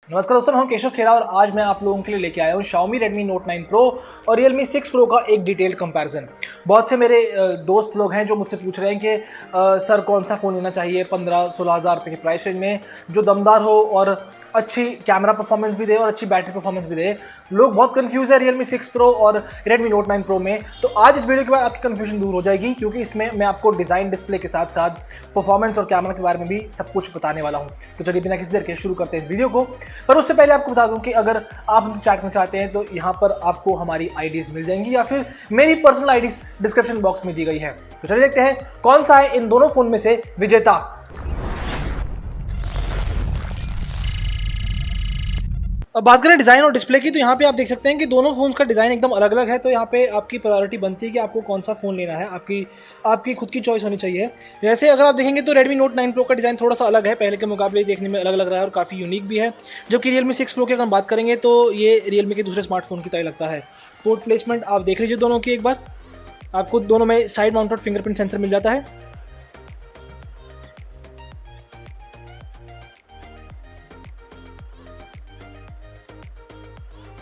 नमस्कार दोस्तों, मैं हूं केशव खेरा और आज मैं आप लोगों के लिए लेके आया हूं Xiaomi Redmi Note 9 Pro और Realme 6 Pro का एक डिटेल्ड कंपैरिजन। बहुत से मेरे दोस्त लोग हैं जो मुझसे पूछ रहे हैं कि सर कौन सा फ़ोन लेना चाहिए 15-16 हज़ार रुपये के प्राइस रेंज में जो दमदार हो और अच्छी कैमरा परफॉर्मेंस भी दे और अच्छी बैटरी परफॉर्मेंस भी दे। लोग बहुत कंफ्यूज है Realme 6 Pro और Redmi Note 9 Pro में। तो आज इस वीडियो के बाद आपकी कंफ्यूजन दूर हो जाएगी क्योंकि इसमें मैं आपको डिज़ाइन, डिस्प्ले के साथ साथ परफॉर्मेंस और कैमरा के बारे में भी सब कुछ बताने वाला हूँ। तो चलिए बिना किसी देर के शुरू करते हैं इस वीडियो को। पर उससे पहले आपको बता दूं कि अगर आप हमसे चैट में चाहते हैं तो यहाँ पर आपको हमारी आईडीज मिल जाएंगी या फिर मेरी पर्सनल आईडीज डिस्क्रिप्शन बॉक्स में दी गई है। तो चलिए देखते हैं कौन सा है इन दोनों फोन में से विजेता। अब बात करें डिज़ाइन और डिस्प्ले की तो यहाँ पे आप देख सकते हैं कि दोनों फ़ोन्स का डिज़ाइन एकदम अलग अलग है। तो यहाँ पे आपकी प्रायोरिटी बनती है कि आपको कौन सा फ़ोन लेना है, आपकी खुद की चॉइस होनी चाहिए। वैसे अगर आप देखेंगे तो Redmi Note 9 Pro का डिज़ाइन थोड़ा सा अलग है, पहले के मुकाबले देखने में अलग लग रहा है और काफ़ी यूनिक भी है। जबकि Realme 6 Pro की अगर हम बात करेंगे तो ये Realme के दूसरे स्मार्टफोन की तरह लगता है। पोर्ट प्लेसमेंट आप देख लीजिए दोनों की एक बार, आपको दोनों में साइड माउंटेड फिंगरप्रिंट सेंसर मिल जाता है।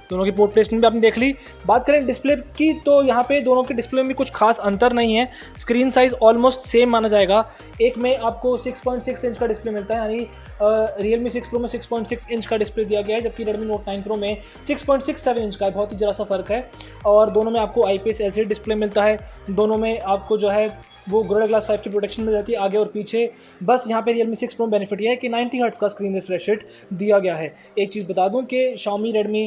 दोनों की पोर्ट प्लेसमेंट भी आपने देख ली। बात करें डिस्प्ले की तो यहाँ पे दोनों के डिस्प्ले में भी कुछ खास अंतर नहीं है। स्क्रीन साइज ऑलमोस्ट सेम माना जाएगा। एक में आपको 6.6 इंच का डिस्प्ले मिलता है, यानी Realme 6 Pro में 6.6 इंच का डिस्प्ले दिया गया है, जबकि Redmi Note 9 Pro में 6.67 इंच का है। बहुत ही जरा सा फर्क है। और दोनों में आपको IPS LCD डिस्प्ले मिलता है। दोनों में आपको जो है वो Gorilla Glass 5 की प्रोटेक्शन मिल जाती है आगे और पीछे। बस यहाँ पे Realme 6 Pro बेनिफिट यह है कि 90 हर्ट्ज़ का स्क्रीन रिफ्रेश रेट दिया गया है। एक चीज़ बता दूं कि Xiaomi Redmi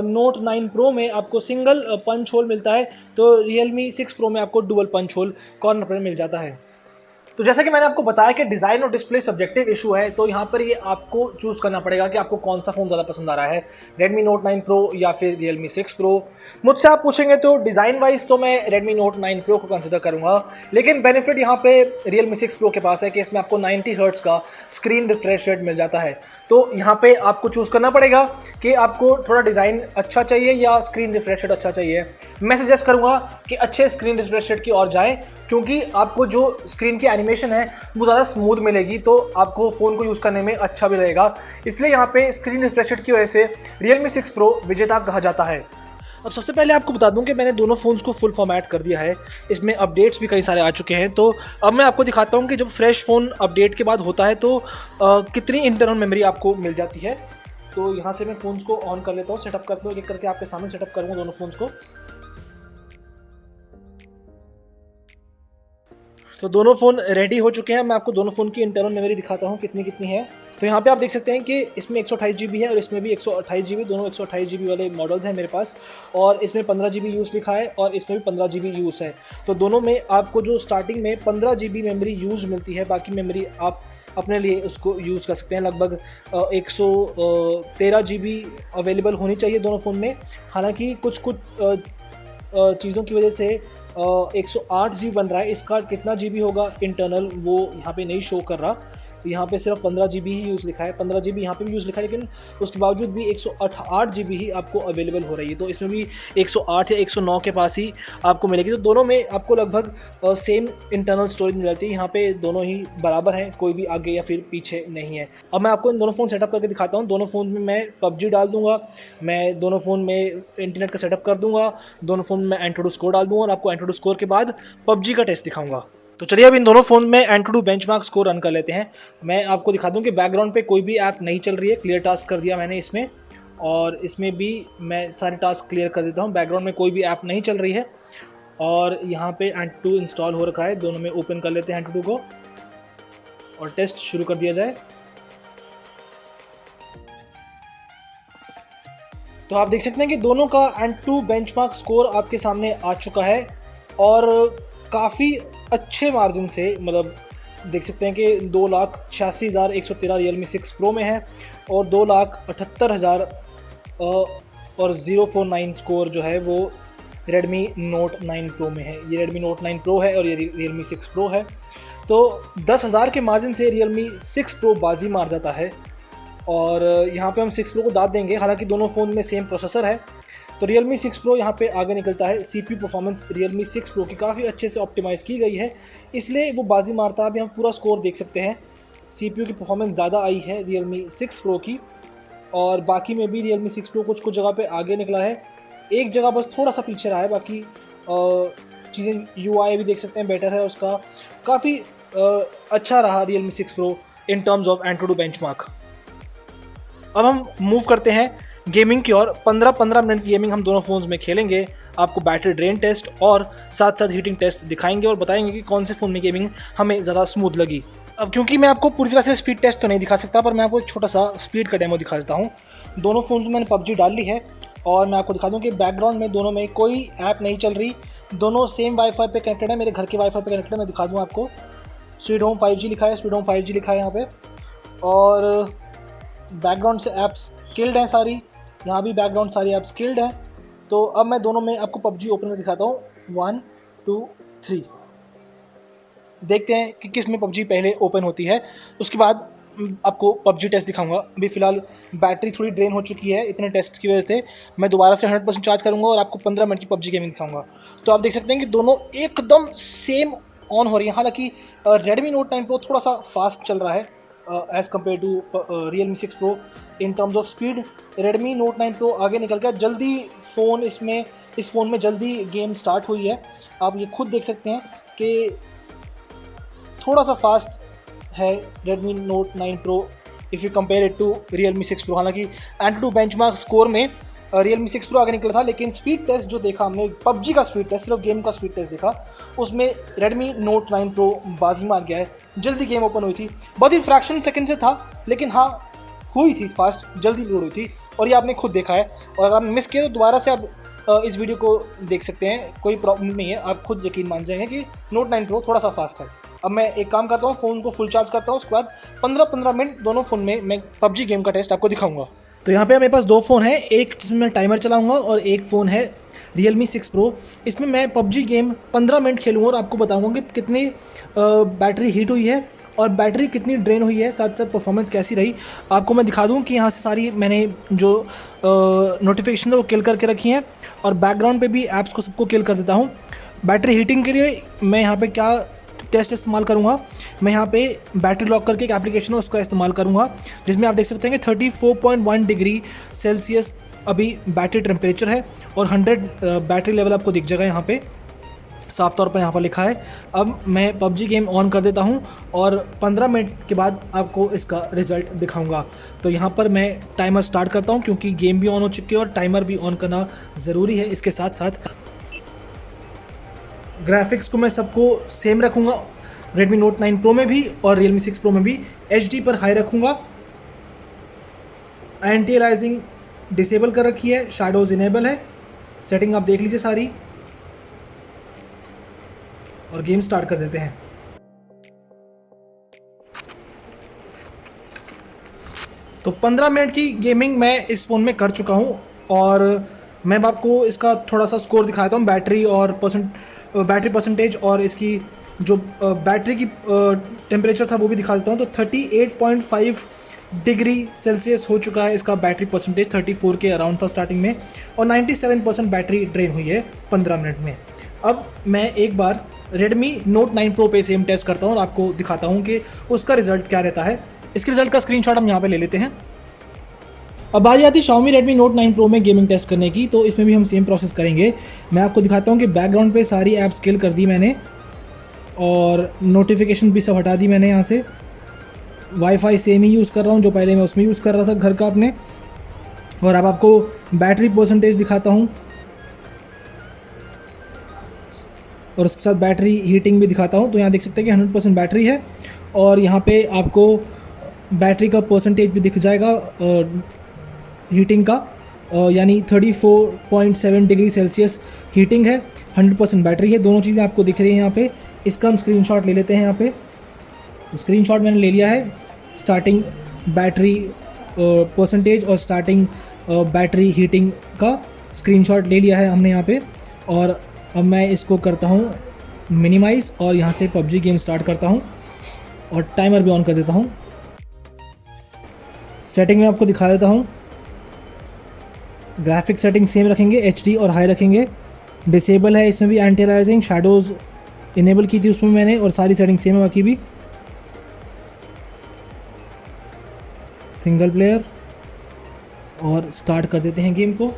Note 9 Pro में आपको सिंगल पंच होल मिलता है, तो Realme 6 Pro में आपको डुअल पंच होल कॉर्नर पर मिल जाता है। तो जैसा कि मैंने आपको बताया कि डिज़ाइन और डिस्प्ले सब्जेक्टिव इशू है, तो यहाँ पर ये आपको चूज़ करना पड़ेगा कि आपको कौन सा फ़ोन ज़्यादा पसंद आ रहा है, Redmi Note 9 Pro या फिर Realme 6 Pro। मुझसे आप पूछेंगे तो डिज़ाइन वाइज तो मैं Redmi Note 9 Pro को कंसिडर करूँगा, लेकिन बेनिफिट यहाँ पे Realme 6 Pro के पास है कि इसमें आपको 90 हर्ट्ज़ का स्क्रीन रिफ्रेश रेट मिल जाता है। तो यहाँ पे आपको चूज़ करना पड़ेगा कि आपको थोड़ा डिज़ाइन अच्छा चाहिए या स्क्रीन रिफ्रेश रेट अच्छा चाहिए। मैं सजेस्ट करूँगा कि अच्छे स्क्रीन रिफ्रेश रेट की ओर जाएँ, क्योंकि आपको जो स्क्रीन की एनिमेशन है वो ज़्यादा स्मूथ मिलेगी, तो आपको फ़ोन को यूज़ करने में अच्छा भी लगेगा। इसलिए यहाँ पे स्क्रीन रिफ्रेश रेट की वजह से Realme 6 Pro विजेता कहा जाता है। अब सबसे पहले आपको बता दूं कि मैंने दोनों फ़ोन्स को फुल फॉर्मेट कर दिया है। इसमें अपडेट्स भी कई सारे आ चुके हैं। तो अब मैं आपको दिखाता हूं कि जब फ्रेश फ़ोन अपडेट के बाद होता है तो कितनी इंटरनल मेमोरी आपको मिल जाती है। तो यहाँ से मैं फ़ोन्स को ऑन कर लेता हूँ, सेटअप करता हूँ, एक करके आपके सामने सेटअप करूँगा दोनों फ़ोन्स को। तो दोनों फ़ोन रेडी हो चुके हैं। मैं आपको दोनों फ़ोन की इंटरनल मेमोरी दिखाता हूँ कितनी कितनी है। तो यहाँ पे आप देख सकते हैं कि इसमें 128 GB है और इसमें भी 128 GB, दोनों 128 GB वाले मॉडल्स हैं मेरे पास। और इसमें 15 GB यूज़ लिखा है और इसमें भी 15 GB यूज़ है। तो दोनों में आपको जो स्टार्टिंग में 15 GB मेमोरी यूज़ मिलती है, बाकी मेमोरी आप अपने लिए उसको यूज़ कर सकते हैं। लगभग 113 GB अवेलेबल होनी चाहिए दोनों फ़ोन में। हालाँकि कुछ चीज़ों की वजह से 108 GB बन रहा है। इसका कितना GB होगा इंटरनल वो यहाँ पे नहीं शो कर रहा। यहाँ पे सिर्फ 15 GB ही यूज़ लिखा है, 15 GB यहाँ पे भी यूज़ लिखा है, लेकिन उसके बावजूद भी 108 GB ही आपको अवेलेबल हो रही है। तो इसमें भी 108 या 109 के पास ही आपको मिलेगी। तो दोनों में आपको लगभग सेम इंटरनल स्टोरेज मिल जाती है। यहाँ पे दोनों ही बराबर हैं, कोई भी आगे या फिर पीछे नहीं है। अब मैं आपको इन दोनों फ़ोन सेटअप करके दिखाता हूँ। दोनों फ़ोन में मैं PUBG डाल दूँगा, मैं दोनों फ़ोन में इंटरनेट का सेटअप कर दूँगा, दोनों फ़ोन में एंटूडू स्कोर डाल दूँगा और आपको एंटूडू स्कोर के बाद PUBG का टेस्ट दिखाऊँगा। तो चलिए अब इन दोनों फ़ोन में एंटूडू बेंचमार्क स्कोर रन कर लेते हैं। मैं आपको दिखा दूं कि बैकग्राउंड पे कोई भी ऐप नहीं चल रही है। क्लियर टास्क कर दिया मैंने इसमें, और इसमें भी मैं सारे टास्क क्लियर कर देता हूं। बैकग्राउंड में कोई भी ऐप नहीं चल रही है और यहाँ पे एंटूडू इंस्टॉल हो रखा है। दोनों में ओपन कर लेते हैं एंटूडू को और टेस्ट शुरू कर दिया जाए। तो आप देख सकते हैं कि दोनों का एंटूडू बेंचमार्क स्कोर आपके सामने आ चुका है और काफ़ी अच्छे मार्जिन से, मतलब देख सकते हैं कि 2,86,113 Realme 6 Pro में है और 2,78,000 और 049 स्कोर जो है वो Redmi Note 9 Pro में है। ये Redmi Note 9 Pro है और ये Realme 6 Pro है। तो 10,000 के मार्जिन से Realme 6 Pro बाजी मार जाता है और यहाँ पे हम 6 Pro को दाद देंगे। हालांकि दोनों फ़ोन में सेम प्रोसेसर है, तो Realme 6 Pro यहाँ पे आगे निकलता है। CPU परफॉर्मेंस Realme 6 Pro की काफ़ी अच्छे से ऑप्टिमाइज़ की गई है, इसलिए वो बाजी मारता है। अभी हम पूरा स्कोर देख सकते हैं। CPU की परफॉर्मेंस ज़्यादा आई है Realme 6 Pro की और बाकी में भी Realme 6 Pro कुछ कुछ जगह पे आगे निकला है, एक जगह बस थोड़ा सा पीछे रहा है। बाकी चीज़ें UI भी देख सकते हैं बेटर है उसका, काफ़ी अच्छा रहा Realme 6 Pro in terms of Antutu benchmark. अब हम मूव करते हैं गेमिंग की ओर। 15-15 मिनट की गेमिंग हम दोनों फ़ोन्स में खेलेंगे, आपको बैटरी ड्रेन टेस्ट और साथ साथ हीटिंग टेस्ट दिखाएंगे और बताएंगे कि कौन से फ़ोन में गेमिंग हमें ज़्यादा स्मूथ लगी। अब क्योंकि मैं आपको पूरी तरह से स्पीड टेस्ट तो नहीं दिखा सकता, पर मैं आपको एक छोटा सा स्पीड का डेमो दिखा देता हूँ। दोनों फ़ोन्स में मैंने PUBG डाल ली है और मैं आपको दिखा दूँ कि बैकग्राउंड में दोनों में कोई ऐप नहीं चल रही, दोनों सेम वाईफाई पे कनेक्टेड है, मेरे घर के वाईफाई पे कनेक्टेड है। मैं दिखा दूँ आपको, स्वीट होम 5G लिखा है, स्वीट होम 5G लिखा है यहाँ पे, और बैकग्राउंड से ऐप्स किल्ड हैं सारी, यहाँ भी बैकग्राउंड सारी ऐप्स किल्ड हैं। तो अब मैं दोनों में आपको PUBG ओपन करके दिखाता हूँ, 1 2 3। देखते हैं कि किस में PUBG पहले ओपन होती है, उसके बाद आपको PUBG टेस्ट दिखाऊंगा। अभी फ़िलहाल बैटरी थोड़ी ड्रेन हो चुकी है इतने टेस्ट की वजह से, मैं दोबारा से 100% चार्ज करूंगा और आपको 15 मिनट की PUBG गेमिंग दिखाऊंगा। तो आप देख सकते हैं कि दोनों एकदम सेम ऑन हो रही है। हालांकि Redmi Note 9 Pro थोड़ा सा फास्ट चल रहा है as compare to Realme 6 Pro in terms of speed. Redmi Note 9 Pro आगे निकल गया जल्दी, इस फ़ोन में जल्दी गेम स्टार्ट हुई है। आप ये खुद देख सकते हैं कि थोड़ा सा फास्ट है Redmi Note 9 Pro if you compare it to Realme 6 Pro। हालांकि Antutu बेंचमार्क स्कोर में Realme 6 Pro आगे निकला था, लेकिन स्पीड टेस्ट जो देखा हमने, PUBG का स्पीड टेस्ट, सिर्फ गेम का स्पीड टेस्ट देखा, उसमें Redmi Note 9 Pro बाजी मार गया है। जल्दी गेम ओपन हुई थी, बहुत ही फ्रैक्शन सेकंड से था, लेकिन हाँ हुई थी फास्ट, जल्दी लोड हुई थी, और ये आपने खुद देखा है। और अगर आप मिस किए तो दोबारा से आप इस वीडियो को देख सकते हैं, कोई प्रॉब्लम नहीं है, आप खुद यकीन मान जाएंगे कि Note 9 Pro थोड़ा सा फास्ट है। अब मैं एक काम करता हूँ, फ़ोन को फुल चार्ज करता हूँ, उसके बाद 15-15 मिनट दोनों फ़ोन में मैं PUBG गेम का टेस्ट आपको दिखाऊंगा। तो यहाँ पे मेरे पास दो फ़ोन हैं, एक जिसमें मैं टाइमर चलाऊंगा और एक फ़ोन है Realme 6 Pro। इसमें मैं PUBG गेम 15 मिनट खेलूँगा और आपको बताऊँगा कि कितनी बैटरी हीट हुई है और बैटरी कितनी ड्रेन हुई है, साथ साथ परफॉर्मेंस कैसी रही। आपको मैं दिखा दूँ कि यहाँ से सारी मैंने जो नोटिफिकेशन है वो किल करके रखी हैं, और बैकग्राउंड पे भी ऐप्स को सबको किल कर देता हूँ। बैटरी हीटिंग के लिए मैं यहाँ पे क्या टेस्ट इस्तेमाल करूँगा, मैं यहाँ पे बैटरी लॉक करके एक एप्लीकेशन है उसका इस्तेमाल करूँगा, जिसमें आप देख सकते हैं कि 34.1 डिग्री सेल्सियस अभी बैटरी टेम्परेचर है और 100 बैटरी लेवल आपको दिख जाएगा यहाँ पे साफ तौर पर यहाँ पर लिखा है। अब मैं PUBG गेम ऑन कर देता हूँ और 15 मिनट के बाद आपको इसका रिज़ल्ट दिखाऊंगा। तो यहाँ पर मैं टाइमर स्टार्ट करता हूँ, क्योंकि गेम भी ऑन हो चुकी है और टाइमर भी ऑन करना ज़रूरी है। इसके साथ साथ ग्राफिक्स को मैं सबको सेम रखूँगा, Redmi Note 9 Pro में भी और Realme 6 Pro में भी HD पर हाई रखूँगा। एंटी अलाइजिंग डिसेबल कर रखी है, शैडोज इनेबल है, सेटिंग आप देख लीजिए सारी, और गेम स्टार्ट कर देते हैं। तो 15 मिनट की गेमिंग मैं इस फ़ोन में कर चुका हूँ और मैं आपको इसका थोड़ा सा स्कोर दिखाता हूँ, बैटरी और बैटरी परसेंटेज और इसकी जो बैटरी की टेम्परेचर था वो भी दिखा देता हूँ। तो 38.5 डिग्री सेल्सियस हो चुका है इसका बैटरी परसेंटेज, 34 के अराउंड था स्टार्टिंग में, और 97% बैटरी ड्रेन हुई है 15 मिनट में। अब मैं एक बार Redmi Note 9 Pro पे सेम टेस्ट करता हूँ और आपको दिखाता हूँ कि उसका रिजल्ट क्या रहता है। इसके रिजल्ट का स्क्रीनशॉट हम यहाँ पे ले लेते हैं। अब बारी आती है Xiaomi Redmi Note 9 Pro में गेमिंग टेस्ट करने की, तो इसमें भी हम सेम प्रोसेस करेंगे। मैं आपको दिखाता हूँ कि बैकग्राउंड पे सारी ऐप्स किल कर दी मैंने और नोटिफिकेशन भी सब हटा दी मैंने यहाँ से। वाईफाई सेम ही यूज़ कर रहा हूँ जो पहले मैं उसमें यूज़ कर रहा था घर का अपने। और अब आपको बैटरी परसेंटेज दिखाता हूँ और उसके साथ बैटरी हीटिंग भी दिखाता हूँ। तो यहाँ देख सकते हैं कि 100% बैटरी है और यहाँ पे आपको बैटरी का परसेंटेज भी दिख जाएगा हीटिंग का, यानी 34.7 डिग्री सेल्सियस हीटिंग है, 100% बैटरी है, दोनों चीज़ें आपको दिख रही हैं यहाँ पे। इसका हम स्क्रीनशॉट ले लेते हैं। यहाँ पे स्क्रीनशॉट मैंने ले लिया है, स्टार्टिंग बैटरी परसेंटेज और स्टार्टिंग बैटरी हीटिंग का स्क्रीनशॉट ले लिया है हमने यहाँ पे। और अब मैं इसको करता हूँ मिनिमाइज़ और यहाँ से PUBG गेम स्टार्ट करता हूँ और टाइमर भी ऑन कर देता हूँ। सेटिंग में आपको दिखा देता हूँ, ग्राफिक सेटिंग सेम रखेंगे, HD और हाई रखेंगे। डिसेबल है इसमें भी, एंटी अलाइजिंग, शैडोज़ इनेबल की थी उसमें मैंने, और सारी सेटिंग सेम है बाकी भी। सिंगल प्लेयर और स्टार्ट कर देते हैं गेम को।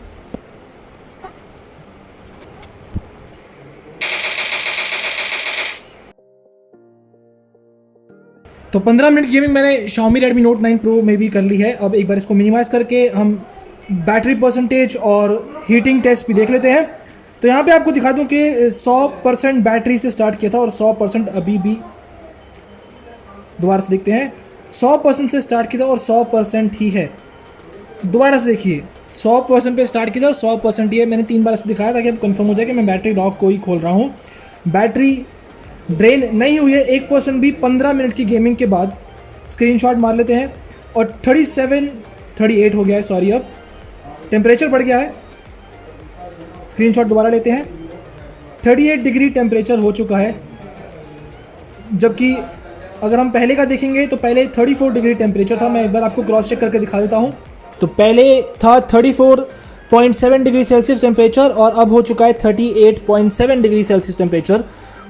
तो 15 मिनट गेमिंग मैंने Xiaomi Redmi Note 9 Pro में भी कर ली है। अब एक बार इसको मिनिमाइज़ करके हम बैटरी परसेंटेज और हीटिंग टेस्ट भी देख लेते हैं। तो यहाँ पे आपको दिखा दूँ कि 100% बैटरी से स्टार्ट किया था और 100% अभी भी, दोबारा से देखते हैं, 100% से स्टार्ट किया था और 100% ही है। दोबारा से देखिए, 100% पे स्टार्ट किया था और 100% ही है। मैंने 3 बार इसको दिखाया ताकि अब कंफर्म हो जाए कि मैं बैटरी लॉक को ही खोल रहा हूँ। बैटरी ड्रेन नहीं हुई है 1% भी 15 मिनट की गेमिंग के बाद। स्क्रीनशॉट मार लेते हैं और 38 हो गया है, सॉरी। अब टेम्परेचर बढ़ गया है, स्क्रीनशॉट दोबारा लेते हैं। 38 डिग्री टेम्परेचर हो चुका है, जबकि अगर हम पहले का देखेंगे तो पहले 34 डिग्री टेम्परेचर था। मैं एक बार आपको क्रॉस चेक करके दिखा देता हूँ। तो पहले था 34.7 डिग्री सेल्सियस टेम्परेचर और अब हो चुका है 38.7 डिग्री सेल्सियस टेम्परेचर।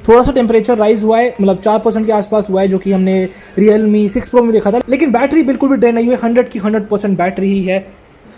थोड़ा सा टेम्परेचर राइज हुआ है, मतलब 4% के आसपास हुआ है, जो कि हमने Realme 6 Pro में देखा था। लेकिन बैटरी बिल्कुल भी ड्रेन नहीं हुई, 100 की 100% बैटरी ही है।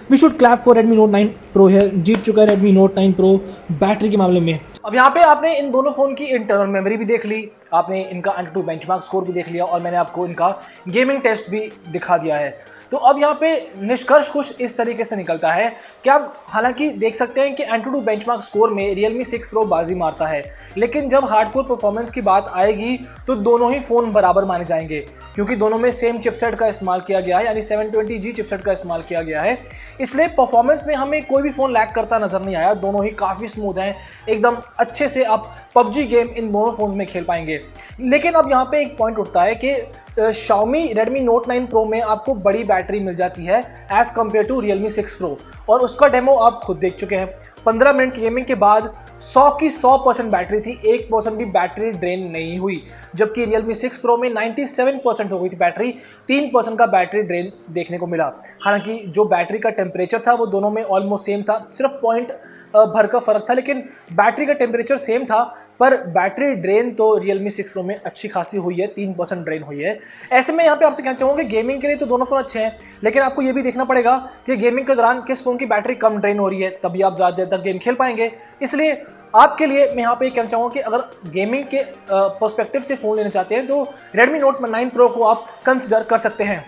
We should clap for Redmi Note 9 Pro है, जीत चुका है Redmi Note 9 Pro बैटरी के मामले में। अब यहाँ पे आपने इन दोनों फ़ोन की इंटरनल मेमोरी भी देख ली, आपने इनका AnTuTu बेंचमार्क स्कोर भी देख लिया और मैंने आपको इनका गेमिंग टेस्ट भी दिखा दिया है। तो अब यहाँ पे निष्कर्ष कुछ इस तरीके से निकलता है कि आप हालांकि देख सकते हैं कि AnTuTu बेंचमार्क स्कोर में Realme 6 Pro बाजी मारता है, लेकिन जब हार्डकोर परफॉर्मेंस की बात आएगी तो दोनों ही फ़ोन बराबर माने जाएंगे, क्योंकि दोनों में सेम चिपसेट का इस्तेमाल किया गया है, यानी 720G चिपसेट का इस्तेमाल किया गया है। इसलिए परफॉर्मेंस में हमें कोई भी फ़ोन लैग करता नज़र नहीं आया। दोनों ही काफ़ी स्मूथ हैं, एकदम अच्छे से आप PUBG गेम इन दोनों फ़ोन में खेल पाएंगे। लेकिन अब यहाँ पे एक पॉइंट उठता है कि Xiaomi Redmi Note 9 Pro में आपको बड़ी बैटरी मिल जाती है as compare to Realme 6 Pro, और उसका डेमो आप खुद देख चुके हैं। 15 मिनट की गेमिंग के बाद 100 की 100% बैटरी थी, 1% भी बैटरी ड्रेन नहीं हुई, जबकि Realme 6 Pro में 97% हो गई थी बैटरी, 3% का बैटरी ड्रेन देखने को मिला। हालांकि जो बैटरी का टेम्परेचर था वो दोनों में ऑलमोस्ट सेम था, सिर्फ पॉइंट भर का फ़र्क था, लेकिन बैटरी का टेम्परेचर सेम था, पर बैटरी ड्रेन तो Realme 6 Pro में अच्छी खासी हुई है, 3% ड्रेन हुई है। ऐसे में यहाँ पे आपसे कहना चाहूँगा कि गेमिंग के लिए तो दोनों फ़ोन अच्छे हैं, लेकिन आपको ये भी देखना पड़ेगा कि गेमिंग के दौरान किस फ़ोन की बैटरी कम ड्रेन हो रही है, तभी आप ज़्यादा देर तक गेम खेल पाएंगे। इसलिए आपके लिए मैं यहाँ पे कहना चाहूँगा कि अगर गेमिंग के पर्सपेक्टिव से फ़ोन लेना चाहते हैं तो Redmi Note 9 Pro को आप कंसिडर कर सकते हैं।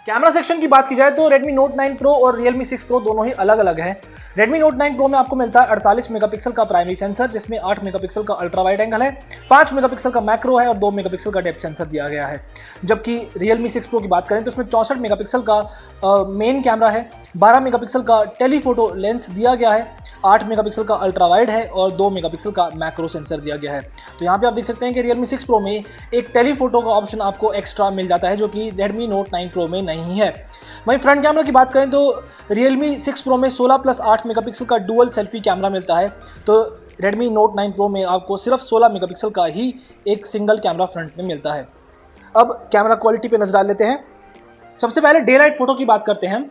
कैमरा सेक्शन की बात की जाए तो Redmi Note 9 Pro और Realme 6 Pro दोनों ही अलग अलग हैं। Redmi Note 9 Pro में आपको मिलता है 48 मेगापिक्सल का प्राइमरी सेंसर, जिसमें 8 मेगापिक्सल का अल्ट्रा वाइड एंगल है, 5 मेगापिक्सल का मैक्रो है और 2 मेगापिक्सल का डेप्थ सेंसर दिया गया है। जबकि Realme 6 Pro की बात करें तो उसमें 64 मेगापिक्सल का मेन कैमरा है, 12 मेगापिक्सल का टेलीफोटो लेंस दिया गया है, 8 मेगापिक्सल का अल्ट्रा वाइड है और 2 मेगापिक्सल का मैक्रो सेंसर दिया गया है। तो यहाँ पे आप देख सकते हैं कि Realme 6 Pro में एक टेलीफोटो का ऑप्शन आपको एक्स्ट्रा मिल जाता है, जो कि Redmi Note 9 Pro में नहीं है। वहीं फ्रंट कैमरा की बात करें तो Realme 6 Pro में 16+8 मेगापिक्सल का डुअल सेल्फी कैमरा मिलता है, तो Redmi Note 9 Pro में आपको सिर्फ 16 मेगापिक्सल का ही एक सिंगल कैमरा फ्रंट में मिलता है। अब कैमरा क्वालिटी पे नजर डाल लेते हैं। सबसे पहले डे लाइट फोटो की बात करते हैं,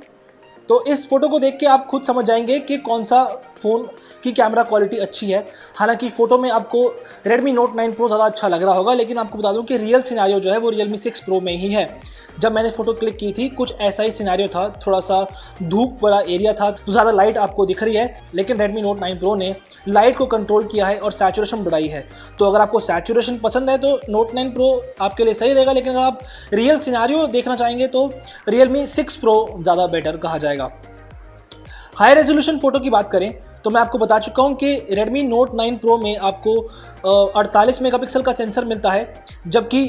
तो इस फोटो को देख के आप खुद समझ जाएंगे कि कौन सा फ़ोन की कैमरा क्वालिटी अच्छी है। हालांकि फ़ोटो में आपको Redmi Note 9 Pro ज़्यादा अच्छा लग रहा होगा, लेकिन आपको बता दूं कि रियल सिनेरियो जो है वो Realme 6 Pro में ही है। जब मैंने फ़ोटो क्लिक की थी कुछ ऐसा ही सिनेरियो था, थोड़ा सा धूप वाला एरिया था तो ज़्यादा लाइट आपको दिख रही है, लेकिन Redmi Note 9 Pro ने लाइट को कंट्रोल किया है और सैचुरेशन बढ़ाई है। तो अगर आपको सैचुरेशन पसंद है तो Note 9 Pro आपके लिए सही रहेगा, लेकिन अगर आप रियल सिनेरियो देखना चाहेंगे तो Realme 6 Pro ज़्यादा बेटर कहा जाएगा। हाई रेजोल्यूशन फ़ोटो की बात करें तो मैं आपको बता चुका हूं कि Redmi Note 9 Pro में आपको 48 मेगापिक्सल का सेंसर मिलता है, जबकि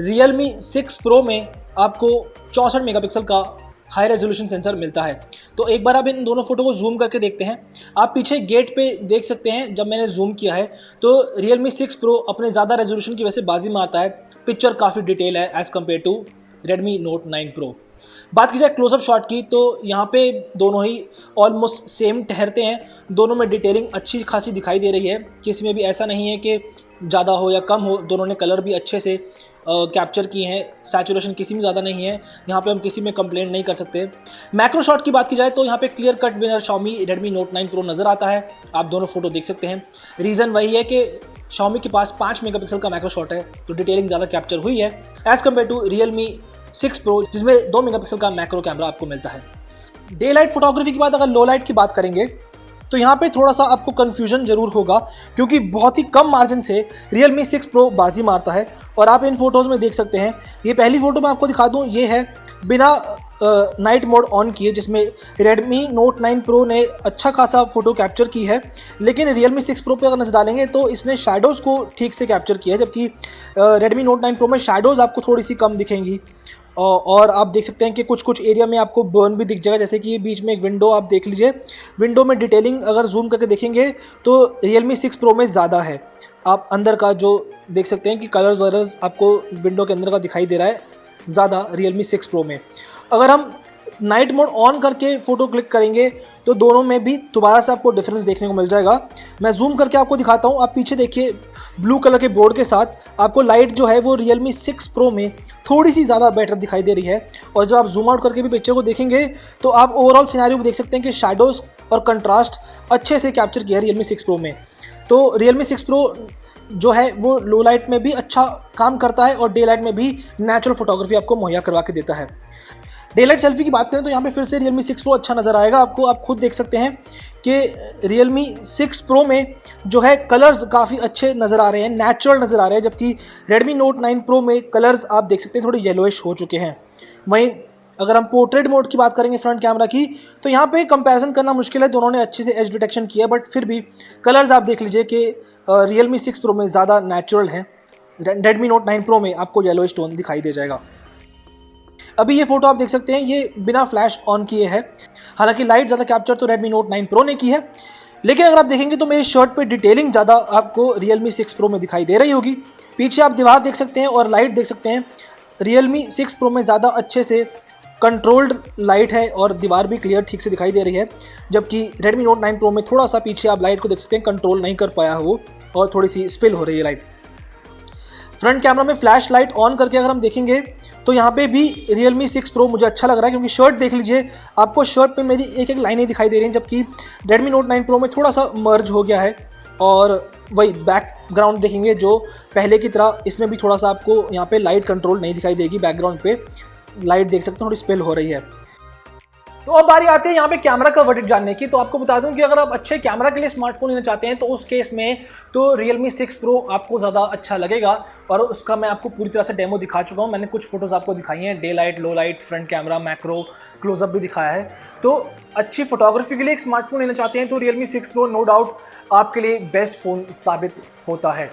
Realme 6 Pro में आपको 64 मेगापिक्सल का हाई रेजोल्यूशन सेंसर मिलता है। तो एक बार आप इन दोनों फोटो को जूम करके देखते हैं। आप पीछे गेट पे देख सकते हैं, जब मैंने जूम किया है तो Realme 6 Pro अपने ज़्यादा रेजोल्यूशन की वजह से बाजी मारता है। पिक्चर काफ़ी डिटेल है as compare to Redmi Note 9 Pro। बात की जाए क्लोजअप शॉट की तो यहाँ पे दोनों ही ऑलमोस्ट सेम ठहरते हैं, दोनों में डिटेलिंग अच्छी खासी दिखाई दे रही है, किसी में भी ऐसा नहीं है कि ज़्यादा हो या कम हो, दोनों ने कलर भी अच्छे से कैप्चर किए हैं, सैचुरेशन किसी में ज़्यादा नहीं है, यहाँ पे हम किसी में कंप्लेंट नहीं कर सकते। मैक्रो शॉट की बात की जाए तो यहाँ पे clear cut winner Xiaomi Redmi Note 9 Pro नज़र आता है। आप दोनों फोटो देख सकते हैं, रीज़न वही है कि Xiaomi के पास 5 मेगापिक्सल का मैक्रो शॉट है, तो डिटेलिंग ज़्यादा कैप्चर हुई है as compare to Realme 6 Pro जिसमें 2 मेगापिक्सल का मैक्रो कैमरा आपको मिलता है। डे लाइट फोटोग्राफी के बाद अगर लो लाइट की बात करेंगे तो यहाँ पे थोड़ा सा आपको कन्फ्यूजन जरूर होगा, क्योंकि बहुत ही कम मार्जिन से Realme 6 Pro बाजी मारता है। और आप इन फोटोज़ में देख सकते हैं, ये पहली फोटो मैं आपको दिखा दूँ, ये है बिना नाइट मोड ऑन किए, जिसमें Redmi Note 9 Pro ने अच्छा खासा फोटो कैप्चर की है। लेकिन Realme 6 Pro पे अगर नजर डालेंगे तो इसने शैडोज़ को ठीक से कैप्चर किया है, जबकि Redmi Note 9 Pro में शैडोज़ आपको थोड़ी सी कम दिखेंगी। और आप देख सकते हैं कि कुछ कुछ एरिया में आपको बर्न भी दिख जाएगा, जैसे कि ये बीच में एक विंडो आप देख लीजिए। विंडो में डिटेलिंग अगर जूम करके देखेंगे तो Realme 6 Pro में ज़्यादा है। आप अंदर का जो देख सकते हैं कि कलर्स वलर्स आपको विंडो के अंदर का दिखाई दे रहा है ज़्यादा Realme 6 Pro में। अगर हम नाइट मोड ऑन करके फ़ोटो क्लिक करेंगे तो दोनों में भी दोबारा से आपको डिफरेंस देखने को मिल जाएगा। मैं जूम करके आपको दिखाता हूँ। आप पीछे देखिए, ब्लू कलर के बोर्ड के साथ आपको लाइट जो है वो Realme 6 Pro में थोड़ी सी ज़्यादा बेटर दिखाई दे रही है। और जब आप जूम आउट करके भी पिक्चर को देखेंगे तो आप ओवरऑल सिनेरियो देख सकते हैं कि शैडोज़ और कंट्रास्ट अच्छे से कैप्चर किया है Realme 6 Pro में। तो Realme 6 Pro जो है वो लो लाइट में भी अच्छा काम करता है और डे लाइट में भी नेचुरल फोटोग्राफी आपको मुहैया करवा के देता है। डे लाइट सेल्फी की बात करें तो यहाँ पे फिर से Realme 6 Pro अच्छा नज़र आएगा आपको। आप खुद देख सकते हैं कि Realme 6 Pro में जो है कलर्स काफ़ी अच्छे नज़र आ रहे हैं, नेचुरल नज़र आ रहे हैं, जबकि Redmi Note 9 Pro में कलर्स आप देख सकते हैं थोड़े येलोइश हो चुके हैं। वहीं अगर हम पोर्ट्रेट मोड की बात करेंगे फ्रंट कैमरा की, तो यहाँ पे कंपैरिजन करना मुश्किल है, दोनों ने अच्छे से एज डिटेक्शन किया, बट फिर भी कलर्स आप देख लीजिए कि Realme 6 Pro में ज़्यादा नेचुरल हैं। Redmi Note 9 Pro में आपको येलोइश टोन दिखाई दे जाएगा। अभी ये फोटो आप देख सकते हैं, ये बिना फ्लैश ऑन किए है। हालांकि लाइट ज़्यादा कैप्चर तो Redmi Note 9 Pro ने की है, लेकिन अगर आप देखेंगे तो मेरी शर्ट पे डिटेलिंग ज़्यादा आपको Realme 6 Pro में दिखाई दे रही होगी। पीछे आप दीवार देख सकते हैं और लाइट देख सकते हैं, Realme 6 Pro में ज़्यादा अच्छे से कंट्रोल्ड लाइट है और दीवार भी क्लियर ठीक से दिखाई दे रही है, जबकि Redmi Note 9 Pro में थोड़ा सा पीछे आप लाइट को देख सकते हैं, कंट्रोल नहीं कर पाया है वो और थोड़ी सी स्पिल हो रही है लाइट। फ्रंट कैमरा में फ्लैश लाइट ऑन करके अगर हम देखेंगे तो यहाँ पे भी Realme 6 Pro मुझे अच्छा लग रहा है, क्योंकि शर्ट देख लीजिए, आपको शर्ट पे मेरी एक एक लाइनें दिखाई दे रही हैं, जबकि Redmi Note 9 Pro में थोड़ा सा मर्ज हो गया है। और वही बैकग्राउंड देखेंगे जो पहले की तरह, इसमें भी थोड़ा सा आपको यहाँ पे लाइट कंट्रोल नहीं दिखाई देगी, बैकग्राउंड पे लाइट देख सकते हैं थोड़ी स्पिल हो रही है। तो अब बारी आती है यहाँ पे कैमरा का वर्डिक्ट जानने की। तो आपको बता दूं कि अगर आप अच्छे कैमरा के लिए स्मार्टफोन लेना चाहते हैं तो उस केस में तो Realme 6 Pro आपको ज़्यादा अच्छा लगेगा, और उसका मैं आपको पूरी तरह से डेमो दिखा चुका हूँ। मैंने कुछ फोटोज़ आपको दिखाई हैं, day light, low light, front camera, macro, closeup भी दिखाया है। तो अच्छी फोटोग्राफी के लिए एक स्मार्टफोन लेना चाहते हैं तो Realme 6 Pro नो डाउट आपके लिए बेस्ट फ़ोन साबित होता है।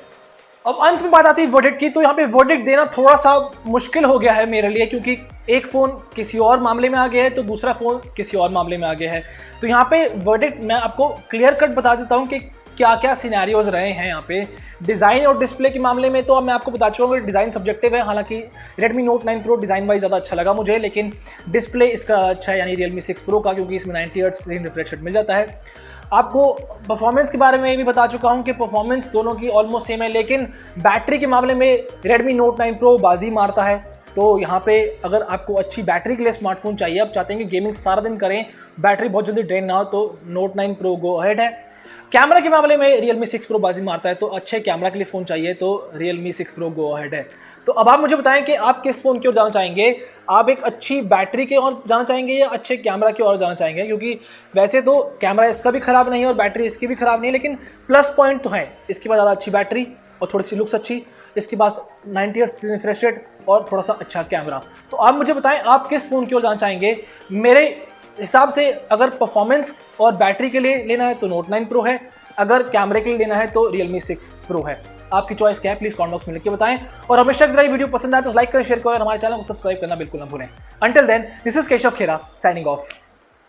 अब अंत में बात आती है वर्डिक्ट की। तो यहाँ पे वर्डिक्ट देना थोड़ा सा मुश्किल हो गया है मेरे लिए, क्योंकि एक फ़ोन किसी और मामले में आ गया है तो दूसरा फ़ोन किसी और मामले में आ गया है। तो यहाँ पे वर्डिक्ट मैं आपको क्लियर कट बता देता हूँ कि क्या क्या सिनेरियोज रहे हैं यहाँ पे। डिज़ाइन और डिस्प्ले के मामले में तो अब मैं आपको बता चुका हूँ कि डिज़ाइन सब्जेक्टिव है। हालांकि Redmi Note 9 Pro design wise ज़्यादा अच्छा लगा मुझे, लेकिन डिस्प्ले इसका अच्छा है यानी Realme 6 Pro का, क्योंकि इसमें 90 हर्ट्ज स्क्रीन रिफ्रेश रेट मिल जाता है। आपको परफॉर्मेंस के बारे में भी बता चुका हूं कि परफॉर्मेंस दोनों की ऑलमोस्ट सेम है, लेकिन बैटरी के मामले में Redmi Note 9 Pro बाजी मारता है। तो यहाँ पे अगर आपको अच्छी बैटरी के लिए स्मार्टफोन चाहिए, आप चाहते हैं कि गेमिंग सारा दिन करें, बैटरी बहुत जल्दी ड्रेन ना हो, तो Note 9 Pro गो अहेड है। कैमरा के मामले में Realme 6 Pro बाजी मारता है, तो अच्छे कैमरा के लिए फ़ोन चाहिए तो Realme 6 Pro गो अहेड है। तो अब आप मुझे बताएं कि आप किस फ़ोन की ओर जाना चाहेंगे। आप एक अच्छी बैटरी की ओर जाना चाहेंगे या अच्छे कैमरा की ओर जाना चाहेंगे, क्योंकि वैसे तो कैमरा इसका भी ख़राब नहीं है और बैटरी इसकी भी ख़राब नहीं है, लेकिन प्लस पॉइंट तो है, इसके पास ज़्यादा अच्छी बैटरी और थोड़ी सी लुक्स अच्छी, इसके पास 90 हर्ट्ज स्क्रीन रिफ्रेश रेट और थोड़ा सा अच्छा कैमरा। तो आप मुझे बताएं आप किस फ़ोन की ओर जाना चाहेंगे। मेरे हिसाब से अगर परफॉर्मेंस और बैटरी के लिए लेना है तो Note 9 Pro है, अगर कैमरे के लिए लेना है तो Realme 6 Pro है। आपकी चॉइस क्या है प्लीज़ कमेंट बॉक्स में लिख के बताएं, और हमेशा की तरह वीडियो पसंद आए तो लाइक करें, शेयर करें और हमारे चैनल को सब्सक्राइब करना बिल्कुल ना भूलें। Until then, this is Keshav Khera signing of.